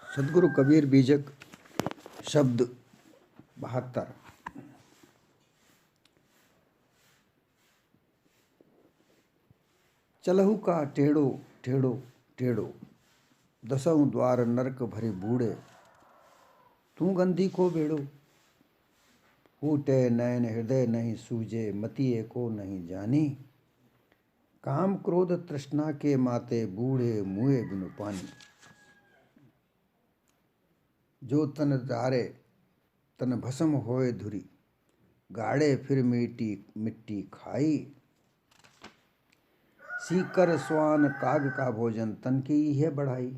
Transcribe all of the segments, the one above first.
सदगुरु कबीर बीजक शब्द 72। चलहु का टेढ़ो टेढ़ो टेढ़ो, दसऊं द्वार नरक भरे बूढ़े। तू गंधी को बेड़ो, फूटे नयन हृदय नहीं सूझे, मतिए को नहीं जानी। काम क्रोध तृष्णा के माते, बूढ़े मुए बिनु पानी। जो तन जारे तन भस्म होए धुरी, गाड़े फिर मिट्टी मिट्टी खाई। सीकर स्वान काग का भोजन, तन की है बढ़ाई।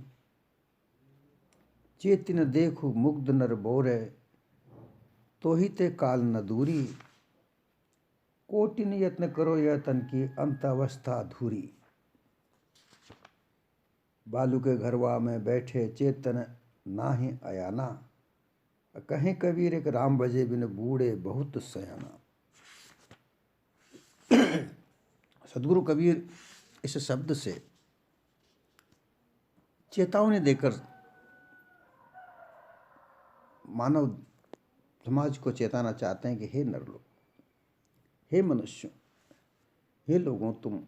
चेतिन देखु मुग्ध नर बोरे, तो ही ते काल न दूरी। कोटिन यत्न करो यह तन की, अंत अवस्था धूरी। बालू के घरवा में बैठे चेतन नाहि अयाना, कहें कबीर एक राम बजे बिन बूढ़े बहुत सयाना। सदगुरु कबीर इस शब्द से चेतावनी देकर मानव समाज को चेताना चाहते हैं कि हे नरलोक, हे मनुष्यों, हे लोगों, तुम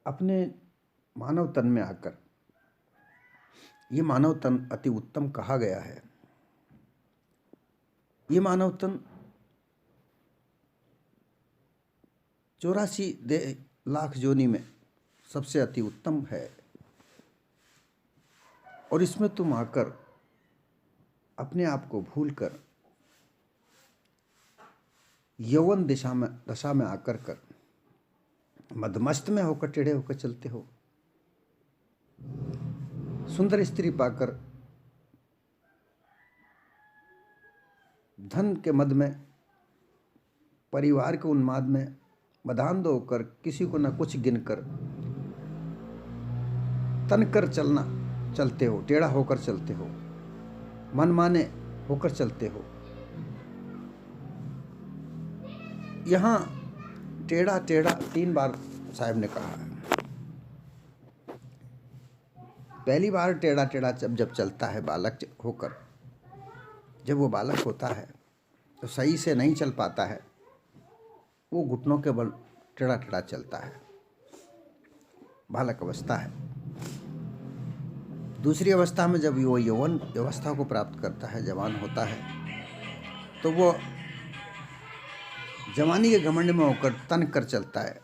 अपने मानव तन में आकर, ये मानव तन अति उत्तम कहा गया है। ये मानव तन 84 लाख योनि में सबसे अति उत्तम है, और इसमें तुम आकर अपने आप को भूलकर यौवन दशा में आकर कर मदमस्त में होकर टेढ़े होकर चलते हो। सुंदर स्त्री पाकर धन के मद में, परिवार के उन्माद में मदान्ध होकर, किसी को न कुछ गिनकर तन कर चलते हो, टेढ़ा होकर चलते हो, मनमाने होकर चलते हो। यहाँ टेढ़ा टेढ़ा 3 बार साहब ने कहा है। पहली बार टेढ़ा टेढ़ा जब चलता है बालक होकर, जब वो बालक होता है तो सही से नहीं चल पाता है, वो घुटनों के बल टेढ़ा टेढ़ा चलता है, बालक अवस्था है। दूसरी अवस्था में जब वो यौवन अवस्था को प्राप्त करता है, जवान होता है, तो वो जवानी के घमंड में होकर तन कर चलता है,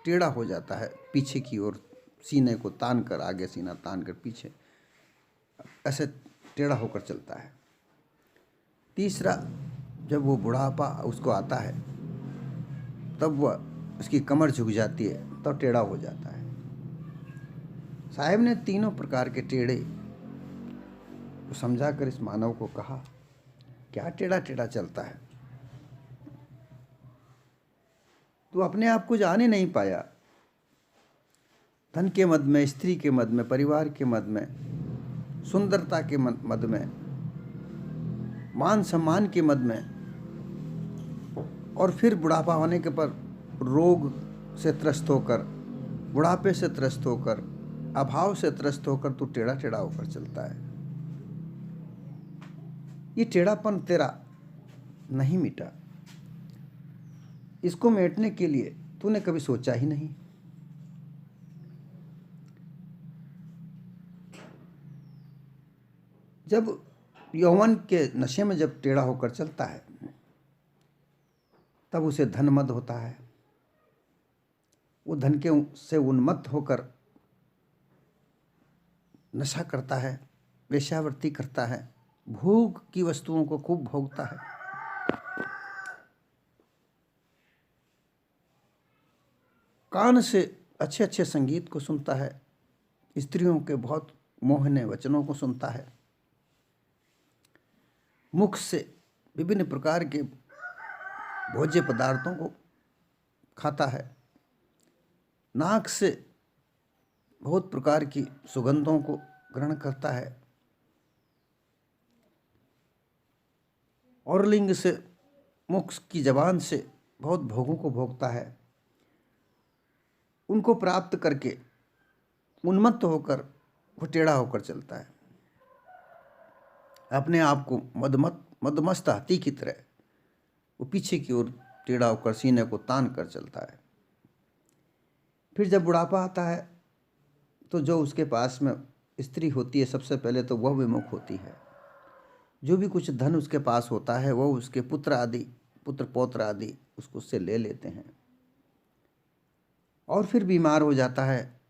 टेढ़ा हो जाता है पीछे की ओर, सीने को तान कर, आगे सीना तान कर पीछे, ऐसे टेढ़ा होकर चलता है। तीसरा, जब वो बुढ़ापा उसको आता है, तब वह उसकी कमर झुक जाती है, तब टेढ़ा हो जाता है। साहब ने तीनों प्रकार के टेढ़े को समझा कर इस मानव को कहा, क्या टेढ़ा टेढ़ा चलता है? तू अपने आप को जान ही नहीं पाया। धन के मद में, स्त्री के मद में, परिवार के मद में, सुंदरता के मद में, मान सम्मान के मद में, और फिर बुढ़ापा होने के पर रोग से त्रस्त होकर, बुढ़ापे से त्रस्त होकर, अभाव से त्रस्त होकर तू टेढ़ा टेढ़ा होकर चलता है। ये टेढ़ापन तेरा नहीं मिटा, इसको मिटने के लिए तूने कभी सोचा ही नहीं। जब यौवन के नशे में जब टेढ़ा होकर चलता है, तब उसे धनमद होता है। वो धन के से उन्मत्त होकर नशा करता है, वेश्यावृत्ति करता है, भोग की वस्तुओं को खूब भोगता है। कान से अच्छे अच्छे संगीत को सुनता है, स्त्रियों के बहुत मोहनीय वचनों को सुनता है, मुख से विभिन्न प्रकार के भोज्य पदार्थों को खाता है, नाक से बहुत प्रकार की सुगंधों को ग्रहण करता है, और लिंग से, मुख की जबान से बहुत भोगों को भोगता है। उनको प्राप्त करके उन्मत्त होकर वो टेढ़ा होकर चलता है। अपने आप को मदमस्त हाथी की तरह वो पीछे की ओर टेढ़ा होकर सीने को तान कर चलता है। फिर जब बुढ़ापा आता है तो जो उसके पास में स्त्री होती है, सबसे पहले तो वह विमुख होती है। जो भी कुछ धन उसके पास होता है वह उसके पुत्र पौत्र आदि उससे ले लेते हैं। और फिर बीमार हो जाता है,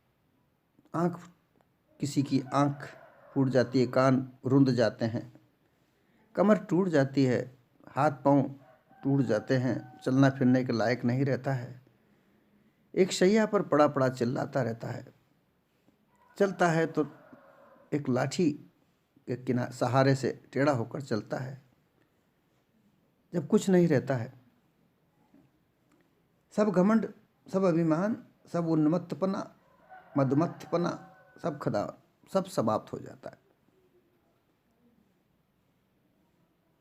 किसी की आँख फूट जाती है, कान रुंध जाते हैं, कमर टूट जाती है, हाथ पांव टूट जाते हैं, चलना फिरने के लायक नहीं रहता है, एक शैया पर पड़ा पड़ा चिल्लाता रहता है। चलता है तो एक लाठी के सहारे से टेढ़ा होकर चलता है। जब कुछ नहीं रहता है, सब घमंड, सब अभिमान, सब उन्मत्तपना, मदमत्तपना, सब समाप्त हो जाता है।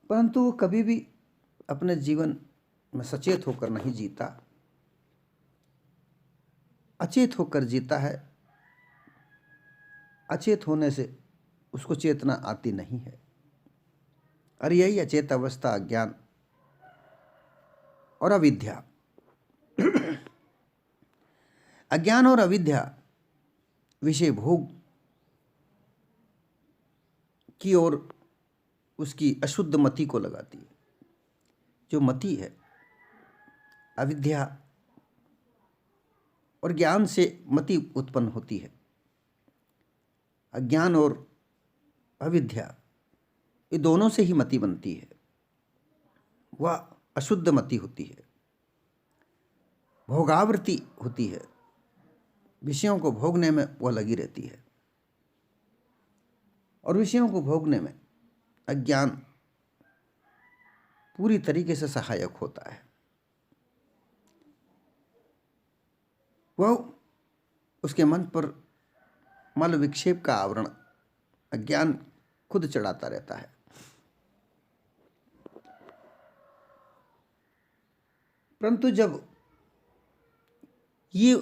परंतु वो कभी भी अपने जीवन में सचेत होकर नहीं जीता, अचेत होकर जीता है। अचेत होने से उसको चेतना आती नहीं है। और यही अचेत अवस्था अज्ञान और अविद्या अज्ञान और अविद्या विषय भोग की ओर उसकी अशुद्ध मति को लगाती है। जो मति है अविद्या और ज्ञान से मति उत्पन्न होती है। अज्ञान और अविद्या ये दोनों से ही मति बनती है। वह अशुद्ध मति होती है, भोगावृत्ति होती है, विषयों को भोगने में वह लगी रहती है। और विषयों को भोगने में अज्ञान पूरी तरीके से सहायक होता है। वह उसके मन पर मल विक्षेप का आवरण अज्ञान खुद चढ़ाता रहता है। परंतु जब ये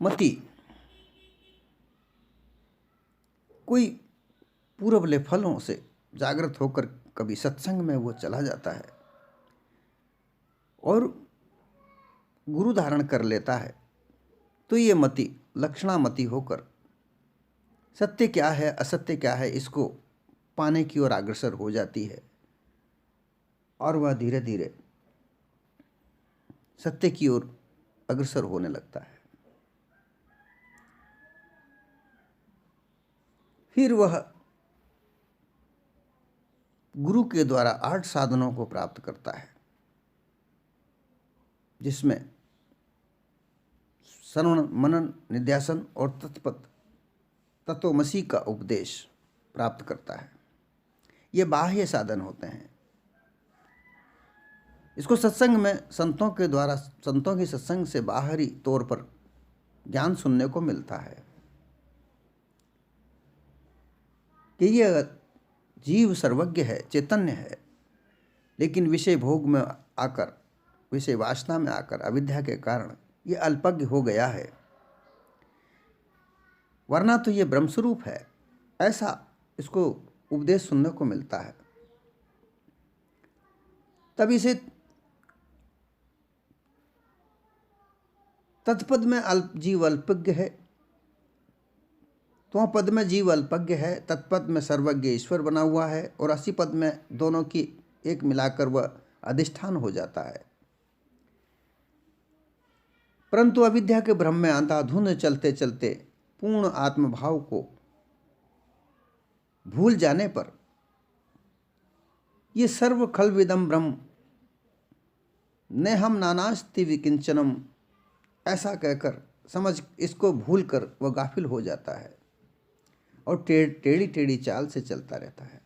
मति कोई पूर्वले फलों से जागृत होकर कभी सत्संग में वो चला जाता है और गुरु धारण कर लेता है, तो ये मति लक्षणामति होकर सत्य क्या है असत्य क्या है इसको पाने की ओर अग्रसर हो जाती है। और वह धीरे धीरे सत्य की ओर अग्रसर होने लगता है। फिर वह गुरु के द्वारा 8 साधनों को प्राप्त करता है, जिसमें श्रवण मनन निध्यासन और तत्वमसी का उपदेश प्राप्त करता है। ये बाह्य साधन होते हैं। इसको सत्संग में संतों के द्वारा, संतों की सत्संग से बाहरी तौर पर ज्ञान सुनने को मिलता है कि ये जीव सर्वज्ञ है, चैतन्य है, लेकिन विषय भोग में आकर, विषय वासना में आकर अविद्या के कारण ये अल्पज्ञ हो गया है, वरना तो ये ब्रह्मस्वरूप है, ऐसा इसको उपदेश सुनने को मिलता है। तब इसे तत्पद में जीव अल्पज्ञ है, तो पद में जीव अल्पज्ञ है, तत्पद में सर्वज्ञ ईश्वर बना हुआ है, और 80 पद में दोनों की एक मिलाकर वह अधिष्ठान हो जाता है। परंतु अविद्या के भ्रम में अंधाधुंध चलते चलते पूर्ण आत्मभाव को भूल जाने पर ये सर्व खलविदम ब्रह्म नेहम नानास्ति विकिंचनम ऐसा कहकर समझ इसको भूलकर वह गाफिल हो जाता है और टेढ़ी टेढ़ी चाल से चलता रहता है।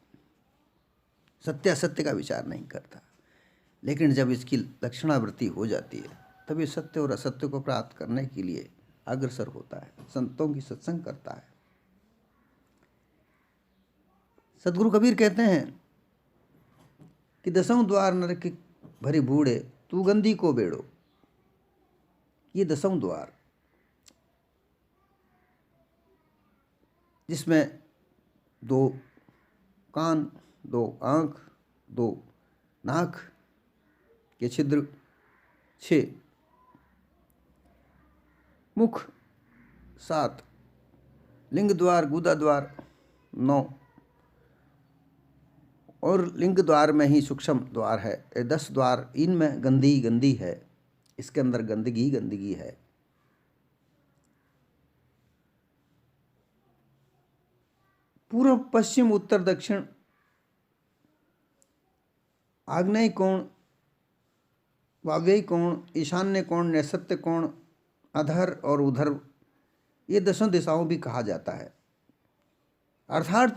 सत्य असत्य का विचार नहीं करता। लेकिन जब इसकी लक्षणावृत्ति हो जाती है तब ये सत्य और असत्य को प्राप्त करने के लिए अग्रसर होता है, संतों की सत्संग करता है। सदगुरु कबीर कहते हैं कि 10 द्वार नरक भरी बूढ़े तू गंदी को बेड़ो। ये 10 द्वार जिसमें 2 कान, 2 आँख, 2 नाक के छिद्र, 6 मुख, 7 लिंग द्वार, गुदा द्वार, 9 और लिंग द्वार में ही सूक्ष्म द्वार है, 10 द्वार। इनमें गंदी गंदी है, इसके अंदर गंदगी गंदगी है। पूर्व, पश्चिम, उत्तर, दक्षिण, आग्नेय कोण, वायव्य कोण, ईशान्य कोण, नैऋत्य कोण, अधर और उधर, ये 10 दिशाओं भी कहा जाता है। अर्थात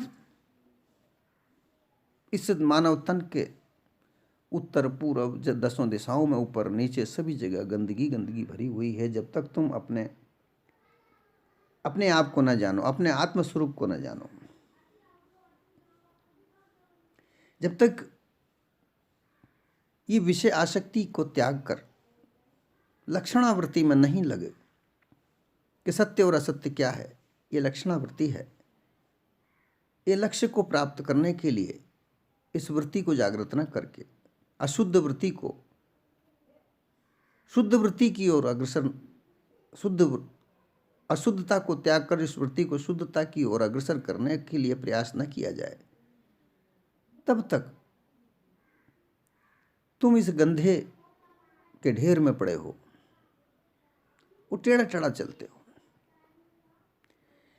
इस मानव तन के उत्तर पूर्व 10 दिशाओं में ऊपर नीचे सभी जगह गंदगी गंदगी भरी हुई है। जब तक तुम अपने आप को न जानो, अपने आत्मस्वरूप को न जानो, जब तक ये विषय आसक्ति को त्याग कर लक्षणावृत्ति में नहीं लगे कि सत्य और असत्य क्या है, ये लक्षणावृत्ति है। ये लक्ष्य को प्राप्त करने के लिए इस वृत्ति को जागृत न करके अशुद्ध वृत्ति को शुद्ध वृत्ति की ओर अग्रसर, अशुद्धता को त्याग कर इस वृत्ति को शुद्धता की ओर अग्रसर करने के लिए प्रयास न किया जाए, तब तक तुम इस गंधे के ढेर में पड़े हो, वो टेढ़ा टेढ़ा चलते हो।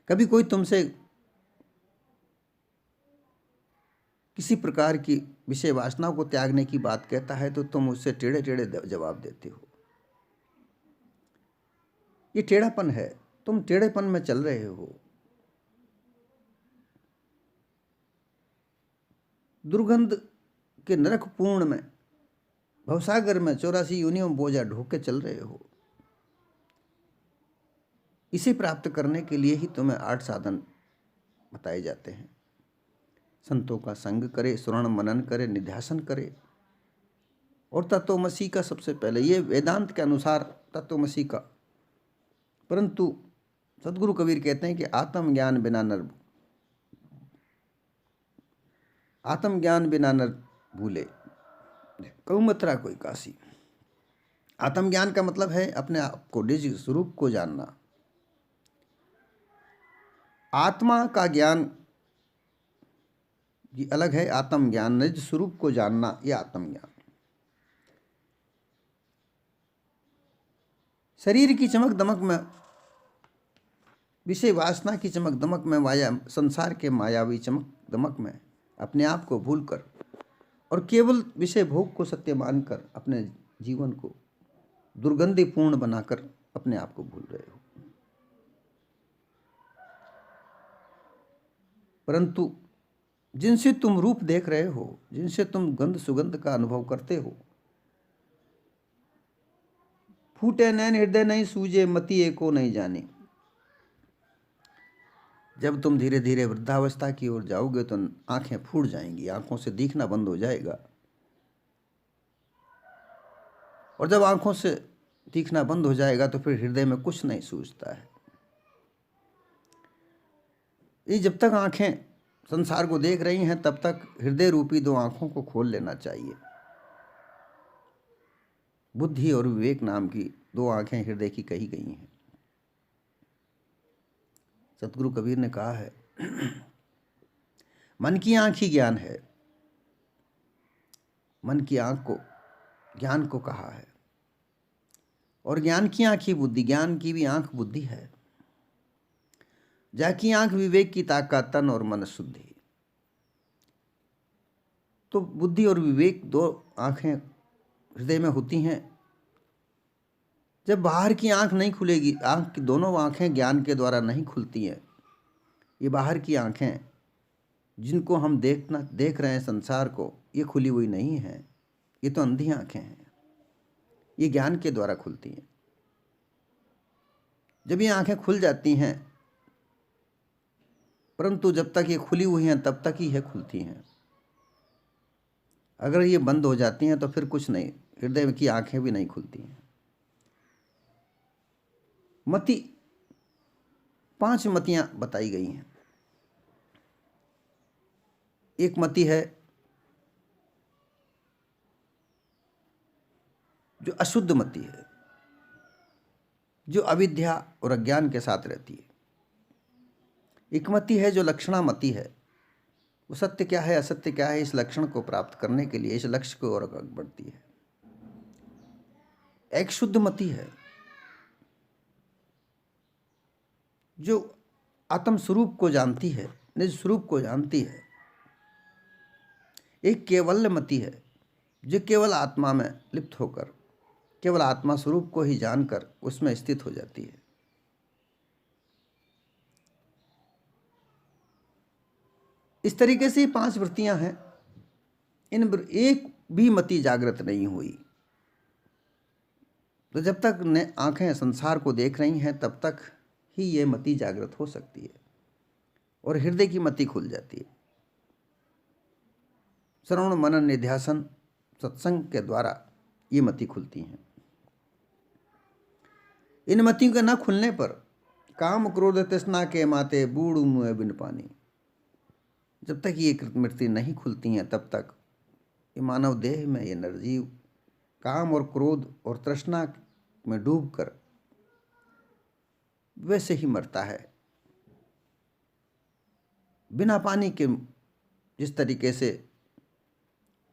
कभी कोई तुमसे किसी प्रकार की विषय वासना को त्यागने की बात कहता है तो तुम उससे टेढ़े टेढ़े जवाब देते हो। ये टेढ़ापन है, तुम टेढ़ेपन में चल रहे हो। दुर्गंध के नरक पूर्ण में, भवसागर में 84 योनियों बोझा ढोके चल रहे हो। इसे प्राप्त करने के लिए ही तुम्हें 8 साधन बताए जाते हैं। संतों का संग करे, श्रवण मनन करे, निध्यासन करे और तत्वमसी का सबसे पहले, ये वेदांत के अनुसार तत्वमसी का। परंतु सदगुरु कबीर कहते हैं कि आत्मज्ञान बिना नर भूले, कौमत्रा कोई काशी। आत्मज्ञान का मतलब है अपने आप को, निज स्वरूप को जानना। आत्मा का ज्ञान ये अलग है, आत्मज्ञान निज स्वरूप को जानना, यह आत्मज्ञान। शरीर की चमक दमक में, विषय वासना की चमक दमक में, माया संसार के मायावी चमक दमक में अपने आप को भूलकर और केवल विषय भोग को सत्य मानकर अपने जीवन को दुर्गंधिपूर्ण बनाकर अपने आप को भूल रहे हो। परंतु जिनसे तुम रूप देख रहे हो, जिनसे तुम गंध सुगंध का अनुभव करते हो, फूटे नैन हृदय नहीं सूझे, मति एको नहीं जानी। जब तुम धीरे धीरे वृद्धावस्था की ओर जाओगे तो आंखें फूट जाएंगी, आंखों से दिखना बंद हो जाएगा। और जब आंखों से दिखना बंद हो जाएगा तो फिर हृदय में कुछ नहीं सूझता है। ये जब तक आंखें संसार को देख रही हैं तब तक हृदय रूपी 2 आंखों को खोल लेना चाहिए। बुद्धि और विवेक नाम की 2 आंखें हृदय की कही गई हैं। सतगुरु कबीर ने कहा है मन की आंख ही ज्ञान है, मन की आंख को ज्ञान को कहा है। और ज्ञान की आंख ही बुद्धि, ज्ञान की भी आंख बुद्धि है। जाकी आंख विवेक की ताकत, तन और मन शुद्धि। तो बुद्धि और विवेक 2 आंखें हृदय में होती हैं। जब बाहर की आंख नहीं खुलेगी, आंख की दोनों आंखें ज्ञान के द्वारा नहीं खुलती हैं। ये बाहर की आंखें जिनको हम देख रहे हैं संसार को, ये खुली हुई नहीं हैं, ये तो अंधी आंखें हैं। ये ज्ञान के द्वारा खुलती हैं। जब ये आंखें खुल जाती हैं, परंतु जब तक ये खुली हुई हैं तब तक ही ये खुलती हैं। अगर ये बंद हो जाती हैं तो फिर कुछ नहीं, हृदय की आंखें भी नहीं खुलती हैं। मति, 5 मतियां बताई गई हैं। एक मति है जो अशुद्ध मति है, जो अविद्या और अज्ञान के साथ रहती है। एक मति है जो लक्षणा मति है, वो सत्य क्या है असत्य क्या है इस लक्षण को प्राप्त करने के लिए इस लक्ष्य को और आगे बढ़ती है। एक शुद्ध मति है जो आत्म स्वरूप को जानती है, निज स्वरूप को जानती है। एक केवल मति है जो केवल आत्मा में लिप्त होकर केवल आत्मा स्वरूप को ही जानकर उसमें स्थित हो जाती है। इस तरीके से 5 वृत्तियां हैं। इन एक भी मति जागृत नहीं हुई तो जब तक ने आंखें संसार को देख रही हैं तब तक ही ये मति जागृत हो सकती है और हृदय की मति खुल जाती है। श्रवण मनन निध्यासन सत्संग के द्वारा ये मति खुलती हैं। इन मतियों के न खुलने पर काम क्रोध तृष्णा के माते बूढ़ मुँह बिन पानी, जब तक ये कृतमृति नहीं खुलती हैं तब तक ये मानव देह में ये निर्जीव काम और क्रोध और तृष्णा में डूबकर वैसे ही मरता है। बिना पानी के, जिस तरीके से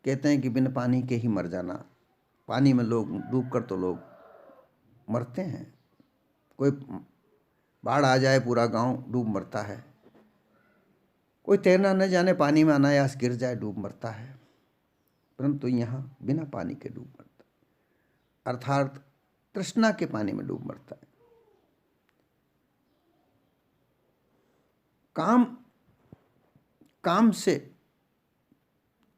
कहते हैं कि बिना पानी के ही मर जाना, पानी में लोग डूबकर तो लोग मरते हैं। कोई बाढ़ आ जाए पूरा गांव डूब मरता है, कोई तैरना न जाने पानी में अनायास गिर जाए डूब मरता है, परंतु यहाँ बिना पानी के डूब मरता है, अर्थात तृष्णा के पानी में डूब मरता है। काम से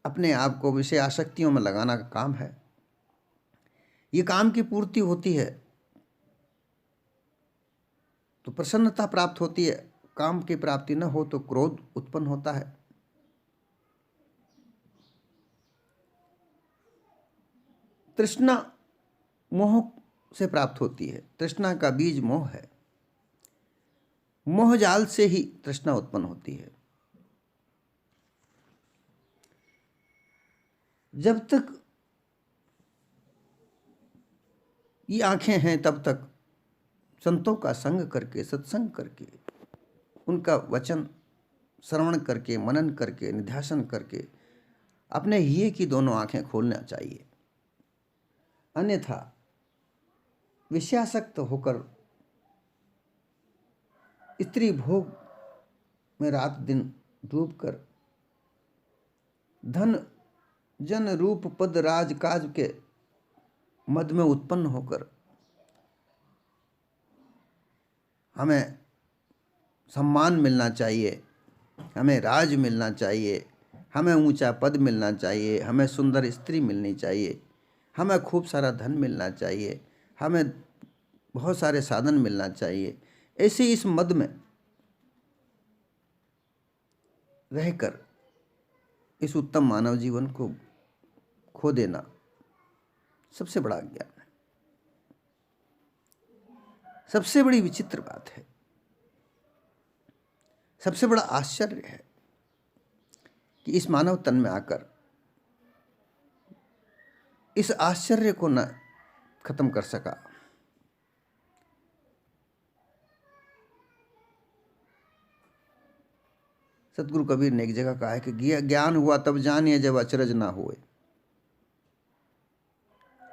अपने आप को विषय आसक्तियों में लगाना का काम है। ये काम की पूर्ति होती है तो प्रसन्नता प्राप्त होती है, काम की प्राप्ति न हो तो क्रोध उत्पन्न होता है। तृष्णा मोह से प्राप्त होती है, तृष्णा का बीज मोह है। मोह जाल से ही तृष्णा उत्पन्न होती है। जब तक ये आंखें हैं तब तक संतों का संग करके सत्संग करके उनका वचन श्रवण करके मनन करके निध्यासन करके अपने हिये की दोनों आंखें खोलना चाहिए। अन्यथा विषयासक्त होकर स्त्री भोग में रात दिन डूबकर धन जन रूप पद राज काज के मद में उत्पन्न होकर हमें सम्मान मिलना चाहिए, हमें राज मिलना चाहिए, हमें ऊंचा पद मिलना चाहिए, हमें सुंदर स्त्री मिलनी चाहिए, हमें खूब सारा धन मिलना चाहिए, हमें बहुत सारे साधन मिलना चाहिए, ऐसे इस मद में रहकर इस उत्तम मानव जीवन को खो देना सबसे बड़ा अज्ञान है। सबसे बड़ी विचित्र बात है, सबसे बड़ा आश्चर्य है कि इस मानव तन में आकर इस आश्चर्य को न खत्म कर सका। सतगुरु कबीर ने एक जगह कहा है कि ज्ञान हुआ तब जानिए जब अचरज ना होए।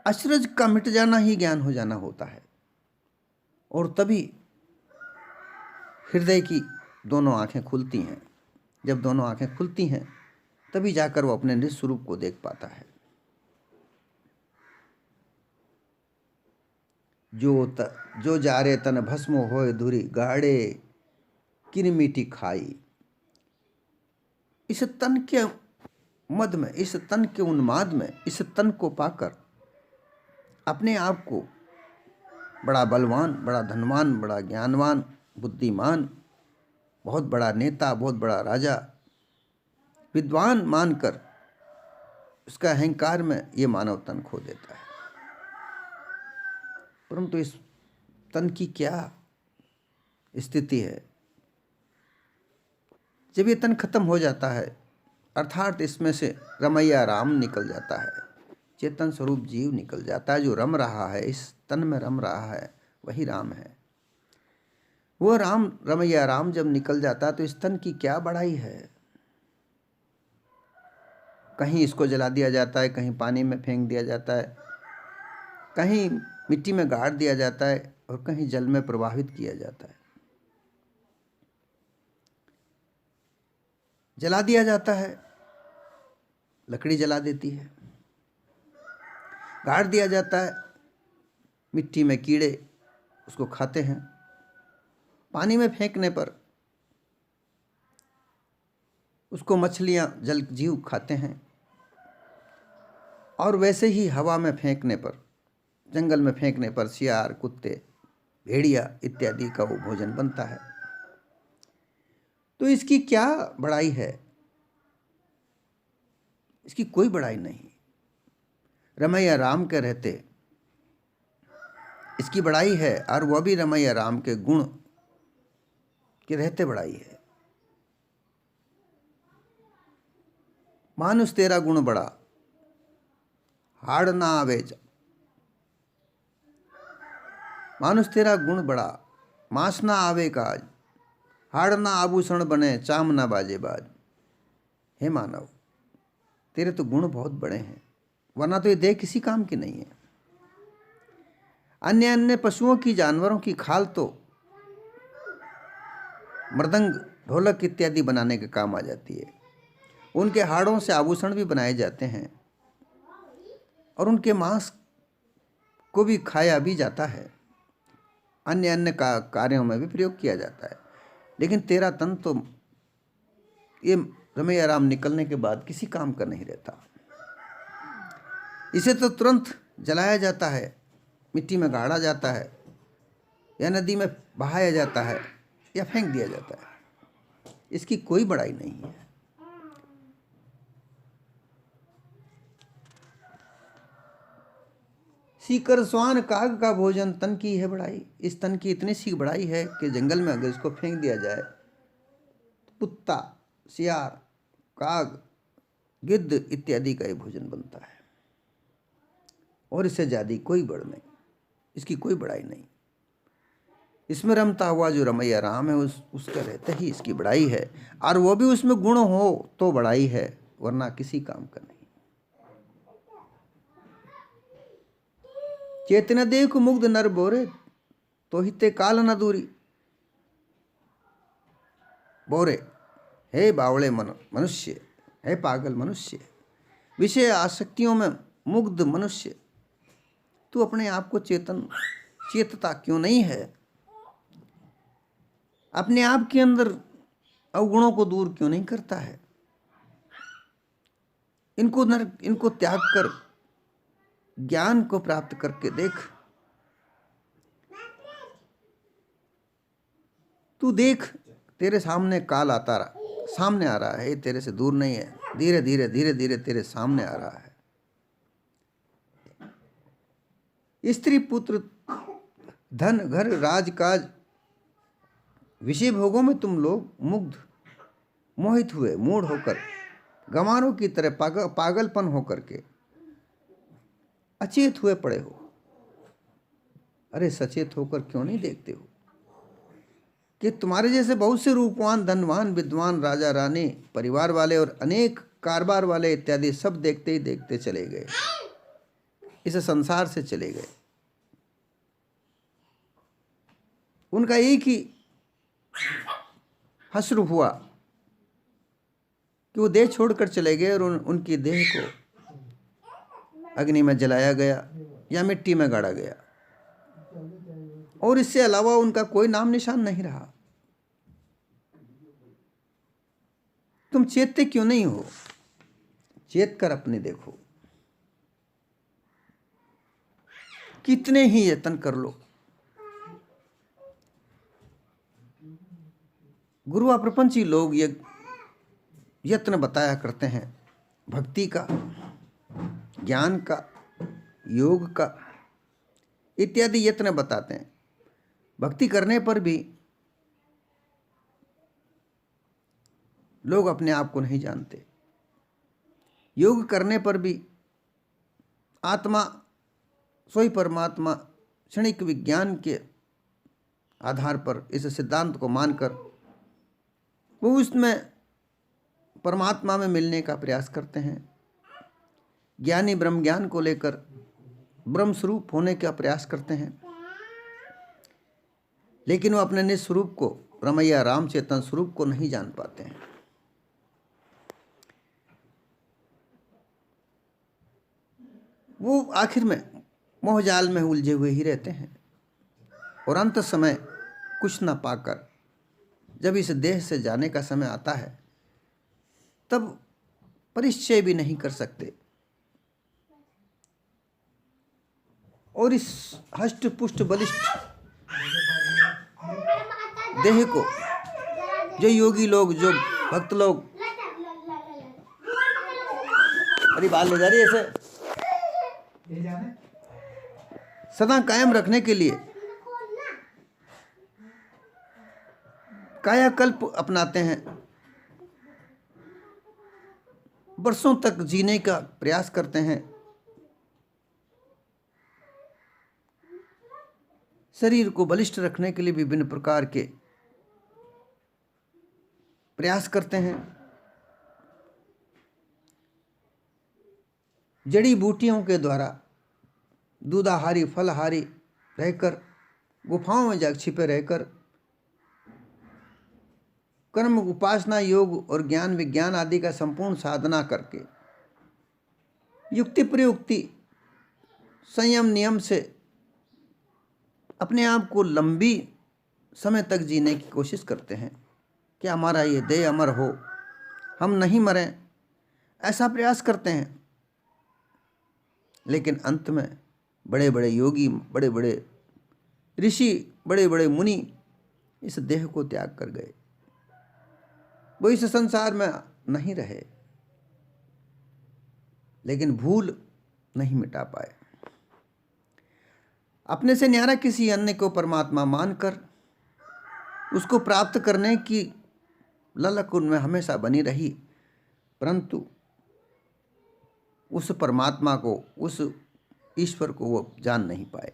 अचरज का मिट जाना ही ज्ञान हो जाना होता है और तभी हृदय की दोनों आंखें खुलती हैं। जब दोनों आंखें खुलती हैं तभी जाकर वो अपने निज स्वरूप को देख पाता है। जो जारे तन भस्म होए धुरी गाड़े किन मीठी खाई। इस तन के मद में, इस तन के उन्माद में, इस तन को पाकर अपने आप को बड़ा बलवान, बड़ा धनवान, बड़ा ज्ञानवान, बुद्धिमान, बहुत बड़ा नेता, बहुत बड़ा राजा, विद्वान मानकर उसका अहंकार में ये मानव तन खो देता है। परंतु इस तन की क्या स्थिति है? जब ये तन खत्म हो जाता है अर्थात इसमें से रमैया राम निकल जाता है, चेतन स्वरूप जीव निकल जाता है। जो रम रहा है, इस तन में रम रहा है, वही राम है। वो राम, रमैया राम जब निकल जाता है तो इस तन की क्या बड़ाई है। कहीं इसको जला दिया जाता है, कहीं पानी में फेंक दिया जाता है, कहीं मिट्टी में गाड़ दिया जाता है और कहीं जल में प्रवाहित किया जाता है। जला दिया जाता है, लकड़ी जला देती है। गाड़ दिया जाता है, मिट्टी में कीड़े उसको खाते हैं। पानी में फेंकने पर उसको मछलियां, जल जीव खाते हैं। और वैसे ही हवा में फेंकने पर, जंगल में फेंकने पर सियार, कुत्ते, भेड़िया इत्यादि का वो भोजन बनता है। तो इसकी क्या बड़ाई है? इसकी कोई बड़ाई नहीं। रमैया राम के रहते इसकी बड़ाई है, और वह भी रमैया राम के गुण के रहते बड़ाई है। मानुष तेरा गुण बड़ा, हाड़ ना आवे। मानुष तेरा गुण बड़ा, मांस ना आवे काज, हाड़ ना आभूषण बने, चाम ना बाजे बाज। हे मानव, तेरे तो गुण बहुत बड़े हैं, वरना तो ये देह किसी काम की नहीं है। अन्य अन्य पशुओं की, जानवरों की खाल तो मृदंग, ढोलक इत्यादि बनाने के काम आ जाती है। उनके हाड़ों से आभूषण भी बनाए जाते हैं और उनके मांस को भी खाया भी जाता है, अन्य अन्य कार्यों में भी प्रयोग किया जाता है। लेकिन तेरा तन तो ये रमैया राम निकलने के बाद किसी काम का नहीं रहता। इसे तो तुरंत जलाया जाता है, मिट्टी में गाड़ा जाता है, या नदी में बहाया जाता है, या फेंक दिया जाता है। इसकी कोई बड़ाई नहीं है। सीकर स्वान काग का भोजन, तन की है बड़ाई। इस तन की इतनी सी बड़ाई है कि जंगल में अगर इसको फेंक दिया जाए तो कुत्ता, सियार, काग, गिद्ध इत्यादि का ये भोजन बनता है, और इससे ज्यादा कोई बड़ नहीं, इसकी कोई बड़ाई नहीं। इसमें रमता हुआ जो रमैया राम है, उसका रहते ही इसकी बड़ाई है, और वो भी उसमें गुण हो तो बड़ाई है, वरना किसी काम का नहीं। चेतन देख मुग्ध नर बोरे, तो हिते काल न दूरी। बोरे, हे बावड़े मनुष्य, हे पागल मनुष्य, विषय आसक्तियों में मुग्ध मनुष्य, तू अपने आप को चेतता क्यों नहीं है? अपने आप के अंदर अवगुणों को दूर क्यों नहीं करता है? इनको त्याग कर ज्ञान को प्राप्त करके देख। तू देख, तेरे सामने काल सामने आ रहा है, तेरे से दूर नहीं है, धीरे धीरे धीरे धीरे तेरे सामने आ रहा है। स्त्री पुत्र, धन, घर, राजकाज, विषय भोगों में तुम लोग मुग्ध, मोहित हुए, मूढ़ होकर, गंवारों की तरह पागलपन होकर के अचेत हुए पड़े हो। अरे सचेत होकर क्यों नहीं देखते हो कि तुम्हारे जैसे बहुत से रूपवान, धनवान, विद्वान, राजा, रानी, परिवार वाले और अनेक कारोबार वाले इत्यादि सब देखते ही देखते चले गए, इस संसार से चले गए। उनका एक ही हश्र हुआ कि वो देह छोड़कर चले गए, और उनकी देह को अग्नि में जलाया गया या मिट्टी में गाड़ा गया, और इससे अलावा उनका कोई नाम निशान नहीं रहा। तुम चेतते क्यों नहीं हो? चेत कर अपने देखो। कितने ही यत्न कर लो, गुरुआ प्रपंची लोग ये यत्न बताया करते हैं, भक्ति का, ज्ञान का, योग का इत्यादि यत्न बताते हैं। भक्ति करने पर भी लोग अपने आप को नहीं जानते, योग करने पर भी आत्मा सोई परमात्मा क्षणिक विज्ञान के आधार पर इस सिद्धांत को मानकर वो उसमें परमात्मा में मिलने का प्रयास करते हैं। ज्ञानी ब्रह्म ज्ञान को लेकर ब्रह्म स्वरूप होने का प्रयास करते हैं, लेकिन वो अपने निज स्वरूप को, ब्रह्मैया राम चेतन स्वरूप को नहीं जान पाते हैं। वो आखिर में मोहजाल में उलझे हुए ही रहते हैं और अंत समय कुछ न पाकर जब इस देह से जाने का समय आता है तब परिचय भी नहीं कर सकते और इस हष्ट पुष्ट बलिष्ठ देह को जो योगी लोग, जो भक्त लोग, अरे बाल ले जा रही है ऐसे, सदा कायम रखने के लिए कायाकल्प अपनाते हैं, वर्षों तक जीने का प्रयास करते हैं, शरीर को बलिष्ठ रखने के लिए विभिन्न प्रकार के प्रयास करते हैं। जड़ी बूटियों के द्वारा दूधाहारी फलहारी रहकर, गुफाओं में जाकर छिपे रहकर कर्म, उपासना, योग और ज्ञान विज्ञान आदि का संपूर्ण साधना करके युक्ति प्रयुक्ति संयम नियम से अपने आप को लंबी समय तक जीने की कोशिश करते हैं कि हमारा ये देह अमर हो, हम नहीं मरें, ऐसा प्रयास करते हैं। लेकिन अंत में बड़े बड़े योगी, बड़े बड़े ऋषि, बड़े बड़े मुनि इस देह को त्याग कर गए। वो इस संसार में नहीं रहे, लेकिन भूल नहीं मिटा पाए। अपने से न्यारा किसी अन्य को परमात्मा मानकर उसको प्राप्त करने की ललक उनमें हमेशा बनी रही, परंतु उस परमात्मा को, उस ईश्वर को वो जान नहीं पाए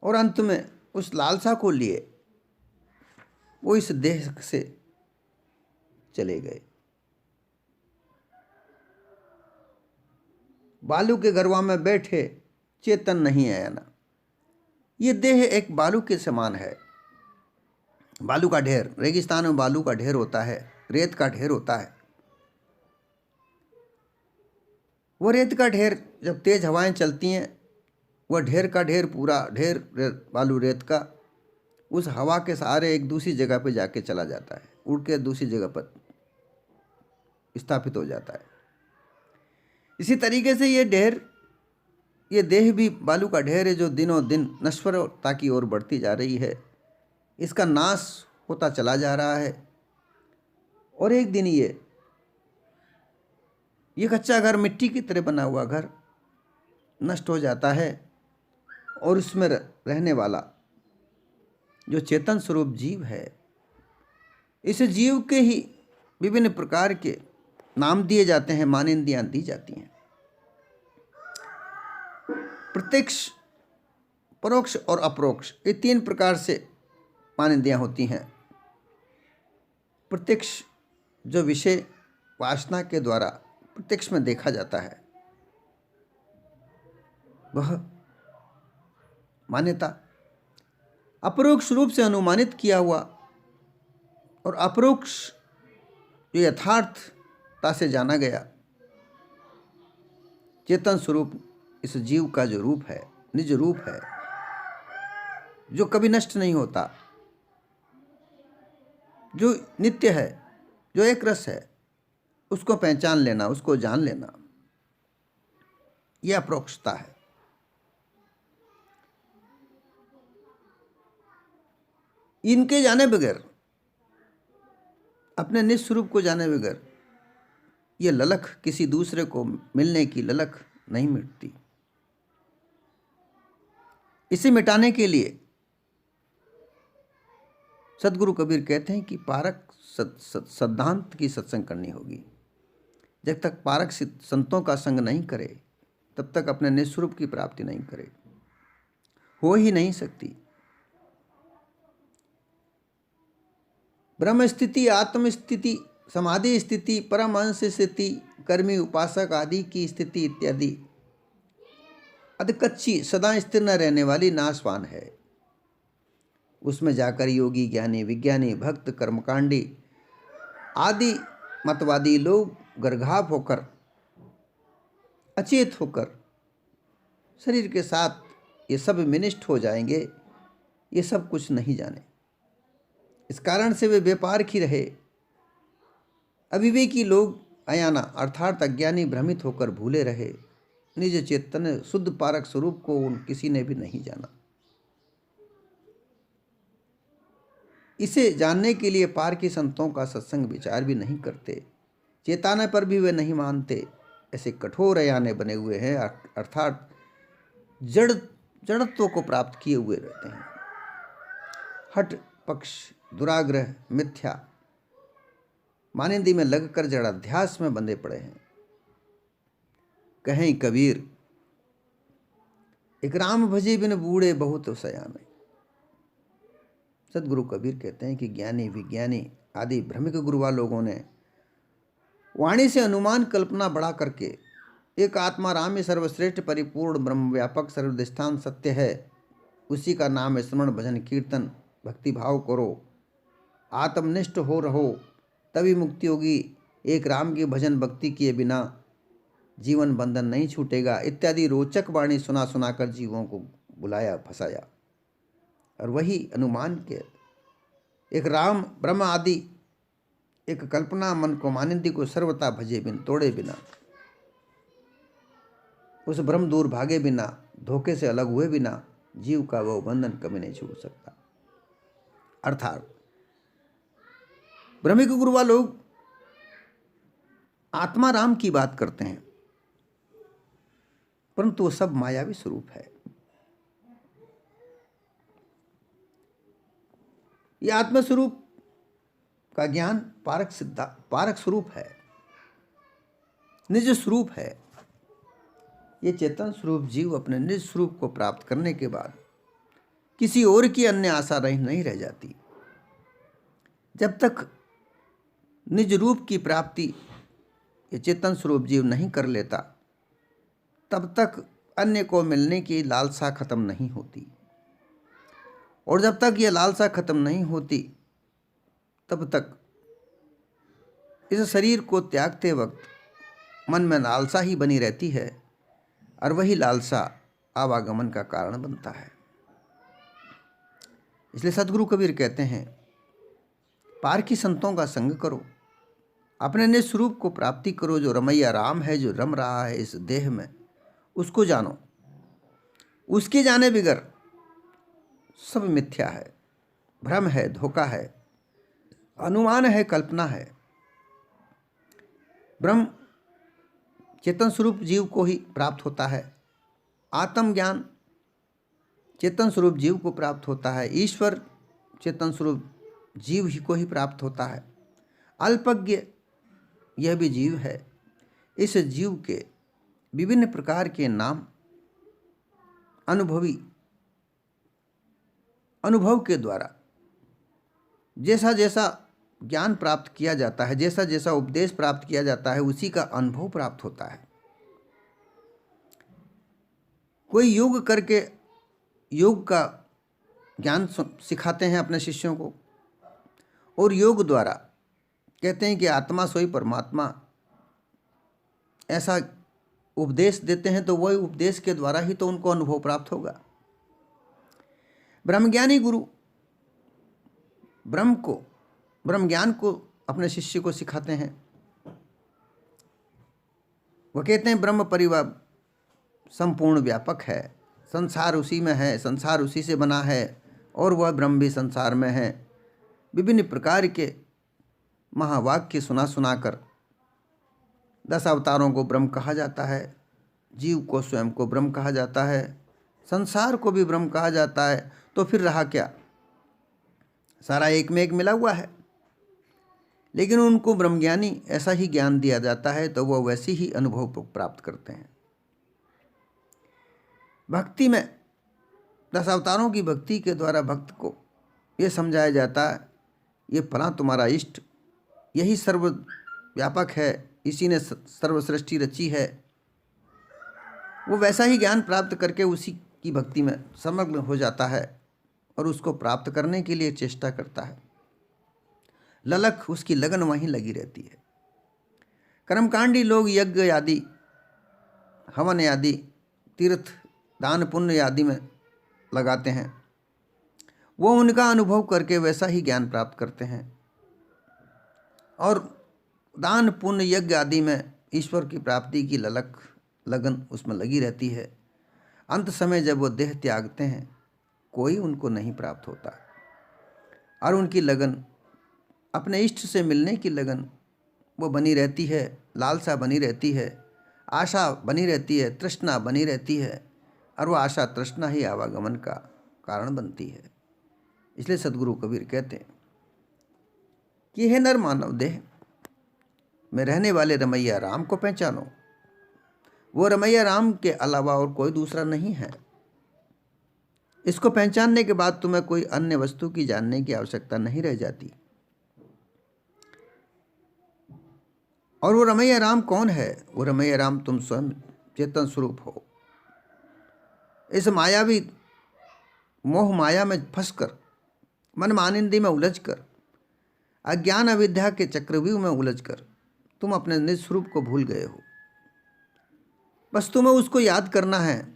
और अंत में उस लालसा को लिए वो इस देह से चले गए। बालू के गरवा में बैठे चेतन नहीं आया ना। ये देह एक बालू के समान है, बालू का ढेर। रेगिस्तान में बालू का ढेर होता है, रेत का ढेर होता है। वो रेत का ढेर जब तेज हवाएं चलती हैं, वह ढेर का ढेर, पूरा ढेर बालू रेत का उस हवा के सहारे एक दूसरी जगह पे जाके चला जाता है, उड़ के दूसरी जगह पर स्थापित हो जाता है। इसी तरीके से ये ढेर, ये देह भी बालू का ढेर है जो दिनों दिन नश्वरता की ओर बढ़ती जा रही है। इसका नाश होता चला जा रहा है और एक दिन ये कच्चा घर, मिट्टी की तरह बना हुआ घर नष्ट हो जाता है और उसमें रहने वाला जो चेतन स्वरूप जीव है, इस जीव के ही विभिन्न प्रकार के नाम दिए जाते हैं, मानिंदियां दी जाती हैं। प्रत्यक्ष, परोक्ष और अपरोक्ष, ये तीन प्रकार से मानिंदियां होती हैं। प्रत्यक्ष जो विषय वासना के द्वारा प्रत्यक्ष में देखा जाता है, वह मान्यता। अपरोक्ष रूप से अनुमानित किया हुआ और अपरोक्ष जो यथार्थता से जाना गया चेतन स्वरूप, इस जीव का जो रूप है, निज रूप है, जो कभी नष्ट नहीं होता, जो नित्य है, जो एक रस है, उसको पहचान लेना, उसको जान लेना, यह अपरोक्षता है। इनके जाने बगैर, अपने निज स्वरूप को जाने बगैर, ये ललक, किसी दूसरे को मिलने की ललक नहीं मिटती। इसे मिटाने के लिए सदगुरु कबीर कहते हैं कि पारक सिद्धांत की सत्संग करनी होगी। जब तक पारक संतों का संग नहीं करे तब तक अपने निस्वरूप की प्राप्ति नहीं करे, हो ही नहीं सकती। ब्रह्म स्थिति, आत्म स्थिति, समाधि स्थिति, परम अंश स्थिति, कर्मी उपासक आदि की स्थिति इत्यादि अधकच्ची सदा स्थिर न रहने वाली नाशवान है। उसमें जाकर योगी, ज्ञानी, विज्ञानी, भक्त, कर्मकांडी आदि मतवादी लोग गर्भाव होकर, अचेत होकर शरीर के साथ ये सब विनिष्ट हो जाएंगे, ये सब कुछ नहीं जाने। इस कारण से वे व्यापार ही रहे। अविवेकी लोग अयाना अर्थात अज्ञानी भ्रमित होकर भूले रहे। निज चैतन्य शुद्ध पारक स्वरूप को किसी ने भी नहीं जाना। इसे जानने के लिए पार की संतों का सत्संग विचार भी नहीं करते, चेताने पर भी वे नहीं मानते। ऐसे कठोर अयाने बने हुए हैं, अर्थात जड़त्व को प्राप्त किए हुए रहते हैं। हठ, पक्ष, दुराग्रह, मिथ्या मानिंदी में लगकर जड़ाध्यास में बंधे पड़े हैं। कहें कबीर, एक राम भजे बिन बूढ़े बहुत सयाने। सदगुरु कबीर कहते हैं कि ज्ञानी, विज्ञानी आदि भ्रमिक गुरुवा लोगों ने वाणी से अनुमान कल्पना बढ़ा करके एक आत्मा राम ही सर्वश्रेष्ठ परिपूर्ण ब्रह्म व्यापक सर्वधिष्ठान सत्य है, उसी का नाम स्मरण भजन कीर्तन भक्ति भाव करो, आत्मनिष्ठ हो रहो, तभी मुक्ति होगी। एक राम की भजन भक्ति किए बिना जीवन बंधन नहीं छूटेगा इत्यादि रोचक वाणी सुना सुनाकर जीवों को बुलाया, फंसाया। और वही अनुमान के एक राम ब्रह्म आदि एक कल्पना मन को मानिंदी को सर्वथा भजे बिन तोड़े बिना, उस ब्रह्म दूर भागे बिना, धोखे से अलग हुए बिना जीव का वह बंधन कभी नहीं छूट सकता। अर्थात ब्रह्मिक गुरुवा लोग आत्मा राम की बात करते हैं, परंतु वो सब मायावी स्वरूप है। यह आत्मस्वरूप का ज्ञान पारक स्वरूप है, निज स्वरूप है। ये चेतन स्वरूप जीव अपने निज स्वरूप को प्राप्त करने के बाद किसी और की अन्य आशा नहीं रह जाती। जब तक निज रूप की प्राप्ति ये चेतन स्वरूप जीव नहीं कर लेता, तब तक अन्य को मिलने की लालसा खत्म नहीं होती। और जब तक ये लालसा खत्म नहीं होती, तब तक इस शरीर को त्यागते वक्त मन में लालसा ही बनी रहती है, और वही लालसा आवागमन का कारण बनता है। इसलिए सदगुरु कबीर कहते हैं, पार की संतों का संग करो, अपने निज स्वरूप को प्राप्ति करो। जो रमैया राम है, जो रम रहा है इस देह में, उसको जानो। उसके जाने बिगर सब मिथ्या है, भ्रम है, धोखा है, अनुमान है, कल्पना है। ब्रह्म चेतन स्वरूप जीव को ही प्राप्त होता है, आत्मज्ञान चेतन स्वरूप जीव को प्राप्त होता है, ईश्वर चेतन स्वरूप जीव ही को ही प्राप्त होता है। अल्पज्ञ यह भी जीव है। इस जीव के विभिन्न प्रकार के नाम अनुभव के द्वारा जैसा जैसा ज्ञान प्राप्त किया जाता है, जैसा जैसा उपदेश प्राप्त किया जाता है, उसी का अनुभव प्राप्त होता है। कोई योग करके योग का ज्ञान सिखाते हैं अपने शिष्यों को, और योग द्वारा कहते हैं कि आत्मा सोई परमात्मा, ऐसा उपदेश देते हैं, तो वही उपदेश के द्वारा ही तो उनको अनुभव प्राप्त होगा। ब्रह्मज्ञानी गुरु ब्रह्म ज्ञान को अपने शिष्य को सिखाते हैं। वह कहते हैं ब्रह्म परिवार संपूर्ण व्यापक है, संसार उसी में है, संसार उसी से बना है, और वह ब्रह्म भी संसार में है। विभिन्न प्रकार के महावाक्य सुना सुनाकर 10 अवतारों को ब्रह्म कहा जाता है, जीव को स्वयं को ब्रह्म कहा जाता है, संसार को भी ब्रह्म कहा जाता है। तो फिर रहा क्या? सारा एक में एक मिला हुआ है। लेकिन उनको ब्रह्मज्ञानी ऐसा ही ज्ञान दिया जाता है तो वह वैसी ही अनुभव प्राप्त करते हैं। भक्ति में 10 अवतारों की भक्ति के द्वारा भक्त को यह समझाया जाता है, ये फला तुम्हारा इष्ट, यही सर्व व्यापक है, इसी ने सर्व सृष्टि रची है। वो वैसा ही ज्ञान प्राप्त करके उसी की भक्ति में समग्र हो जाता है और उसको प्राप्त करने के लिए चेष्टा करता है। ललक, उसकी लगन वहीं लगी रहती है। कर्मकांडी लोग यज्ञ आदि, हवन आदि, तीर्थ, दान पुण्य आदि में लगाते हैं। वो उनका अनुभव करके वैसा ही ज्ञान प्राप्त करते हैं और दान पुण्य यज्ञ आदि में ईश्वर की प्राप्ति की लगन उसमें लगी रहती है। अंत समय जब वो देह त्यागते हैं कोई उनको नहीं प्राप्त होता और उनकी लगन, अपने इष्ट से मिलने की लगन वो बनी रहती है, लालसा बनी रहती है, आशा बनी रहती है, तृष्णा बनी रहती है और वो आशा तृष्णा ही आवागमन का कारण बनती है। इसलिए सदगुरु कबीर कहते हैं कि हे नर मानव देह में रहने वाले रमैया राम को पहचानो। वो रमैया राम के अलावा और कोई दूसरा नहीं है। इसको पहचानने के बाद तुम्हें कोई अन्य वस्तु की जानने की आवश्यकता नहीं रह जाती। और वो रमैया राम कौन है? वो रमैया राम तुम स्वयं चेतन स्वरूप हो। इस मायावी मोह माया में फंसकर, मन मानिंदी में उलझकर, अज्ञान अविद्या के चक्रव्यूह में उलझकर तुम अपने निज स्वरूप को भूल गए हो। बस तुम्हें उसको याद करना है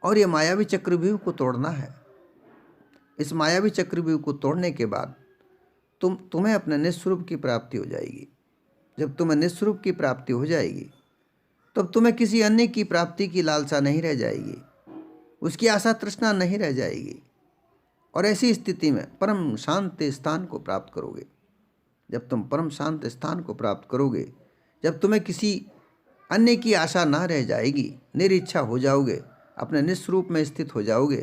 और ये मायावी चक्रव्यूह को तोड़ना है। इस मायावी चक्रव्यूह को तोड़ने के बाद तुम्हें अपने निस्वरूप की प्राप्ति हो जाएगी। जब तुम्हें निस्वरूप की प्राप्ति हो जाएगी तब तुम्हें किसी अन्य की प्राप्ति की लालसा नहीं रह जाएगी, उसकी आशा तृष्णा नहीं रह जाएगी और ऐसी स्थिति में परम शांत स्थान को प्राप्त करोगे। जब तुम परम शांत स्थान को प्राप्त करोगे, जब तुम्हें किसी अन्य की आशा ना रह जाएगी, निरिच्छा हो जाओगे, अपने निस्वरूप में स्थित हो जाओगे,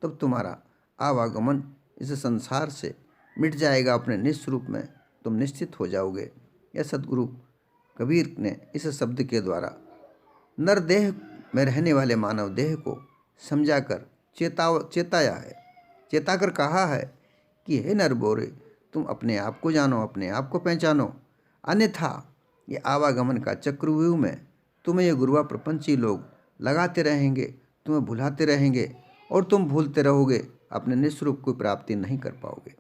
तब तुम्हारा आवागमन इस संसार से मिट जाएगा। अपने निस्वरूप में तुम निश्चित हो जाओगे। यह सदगुरु कबीर ने इस शब्द के द्वारा नर देह में रहने वाले मानव देह को समझाकर चेताया है, चेताकर कहा है कि हे नर बोरे, तुम अपने आप को जानो, अपने आप को पहचानो, अन्यथा ये आवागमन का चक्रव्यूह में तुम्हें ये गुरुआ प्रपंची लोग लगाते रहेंगे, तुम्हें भुलाते रहेंगे और तुम भूलते रहोगे, अपने निस्वरूप की प्राप्ति नहीं कर पाओगे।